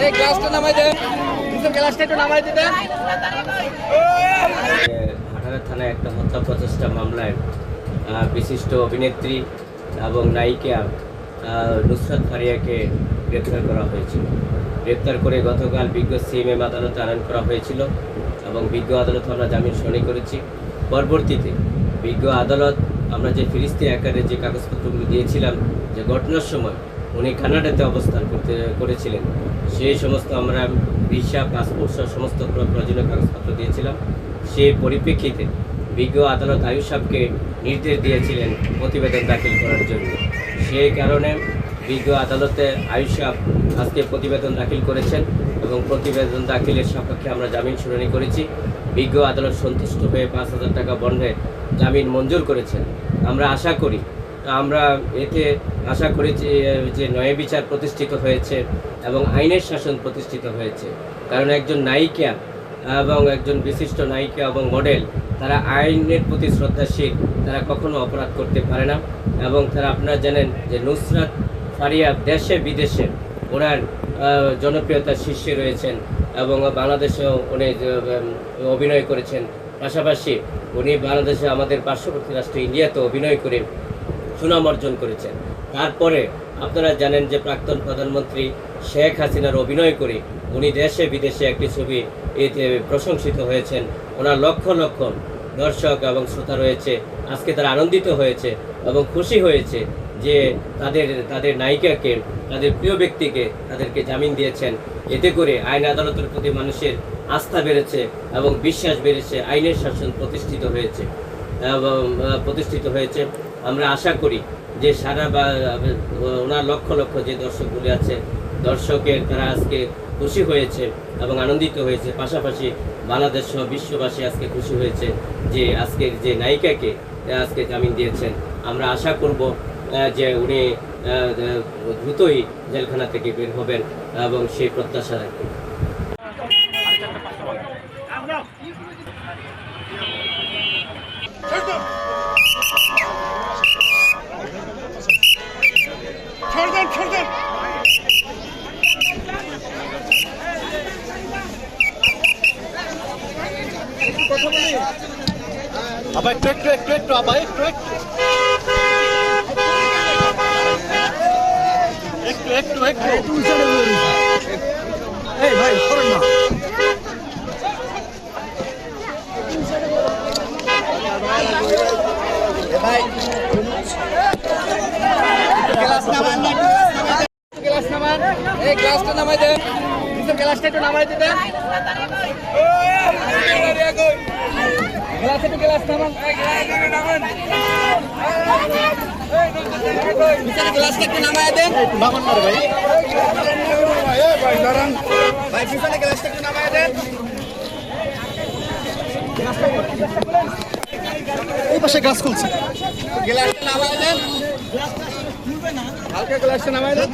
এই গ্লাসটা নামাই দেন, গ্লাসটা একটু নামাই দিবেন। হাটারা থানায় একটা হত্যা প্রচেষ্টা মামলায় বিশিষ্ট অভিনেত্রী এবং নায়িকা নুসরাত ফারিয়াকে গ্রেপ্তার করা হয়েছিল। গ্রেপ্তার করে গতকাল বিজ্ঞ সিএমএম আদালতে আনয়ন করা হয়েছিল এবং বিজ্ঞ আদালতে আমরা জামিন শুনানি করেছি। পরবর্তীতে বিজ্ঞ আদালত আমরা যে ফিরিস্তি আকারে যে কাগজপত্রগুলো দিয়েছিলাম, যে ঘটনার সময় উনি কানাডাতে অবস্থান করেছিলেন, সেই সমস্ত আমরা ভিসা, পাসপোর্ট সহ সমস্ত প্রয়োজনীয় কাগজপত্র দিয়েছিলাম। সেই পরিপ্রেক্ষিতে বিজ্ঞ আদালত আয়ুষ সাহেবকে নির্দেশ দিয়েছিলেন প্রতিবেদন দাখিল করার জন্য। সেই কারণে বিজ্ঞ আদালতে আয়ুষ সাহেব আজকে প্রতিবেদন দাখিল করেছেন এবং প্রতিবেদন দাখিলের সপক্ষে আমরা জামিন শুনানি করেছি। বিজ্ঞ আদালত সন্তুষ্ট হয়ে 5,000 টাকা বন্ডে জামিন মঞ্জুর করেছেন। আমরা আশা করি যে ন্যায় বিচার প্রতিষ্ঠিত হয়েছে এবং আইনের শাসন প্রতিষ্ঠিত হয়েছে। কারণ একজন নায়িকা এবং একজন বিশিষ্ট নায়িকা এবং মডেল, তারা আইনের প্রতি শ্রদ্ধাশীল, তারা কখনো অপরাধ করতে পারে না। এবং তারা আপনারা জানেন যে নুসরাত ফারিয়া দেশে বিদেশে ওনার জনপ্রিয়তার শীর্ষে রয়েছেন এবং বাংলাদেশেও উনি অভিনয় করেছেন। পাশাপাশি উনি বাংলাদেশে আমাদের পার্শ্ববর্তী রাষ্ট্র ইন্ডিয়াতে অভিনয় করে সুনাম অর্জন করেছেন। তারপরে আপনারা জানেন যে প্রাক্তন প্রধানমন্ত্রী শেখ হাসিনার অভিনয় করে উনি দেশে বিদেশে একটি ছবি এতে প্রশংসিত হয়েছেন। ওনার লক্ষ লক্ষ দর্শক এবং শ্রোতা রয়েছে। আজকে তারা আনন্দিত হয়েছে এবং খুশি হয়েছে যে তাদের নায়িকাকে, তাদের প্রিয় ব্যক্তিকে তাদেরকে জামিন দিয়েছেন। এতে করে আইন আদালতের প্রতি মানুষের আস্থা বেড়েছে এবং বিশ্বাস বেড়েছে, আইনের শাসন প্রতিষ্ঠিত হয়েছে। আমরা আশা করি যে ওনার লক্ষ লক্ষ যে দর্শকগুলি আছে, দর্শকের তারা আজকে খুশি হয়েছে এবং আনন্দিত হয়েছে। পাশাপাশি বাংলাদেশ সহ বিশ্ববাসী আজকে খুশি হয়েছে যে আজকের যে নায়িকাকে আজকে জামিন দিয়েছেন। আমরা আশা করব যে উনি দ্রুতই জেলখানা থেকে বের হবেন এবং সেই প্রত্যাশা রাখি। আবার একটু আবার একটু এই ভাই করেন না। ভাই গ্লাস নামান, গ্লাস নামান, এই গ্লাসটা নামাই দেন, গ্লাসটা একটু নামাই দিবেন। গ্লাস একটু গ্লাস নামান, গ্লাসটা একটু নামাই দেন। নামান না রে ভাই, ভাই পিছনে গ্লাসটা একটু নামাই দেন। এই পাশে গ্লাস খুলছে, গ্লাসটা নামাই দেন, হালকা গ্লাসটা নামাই দেন।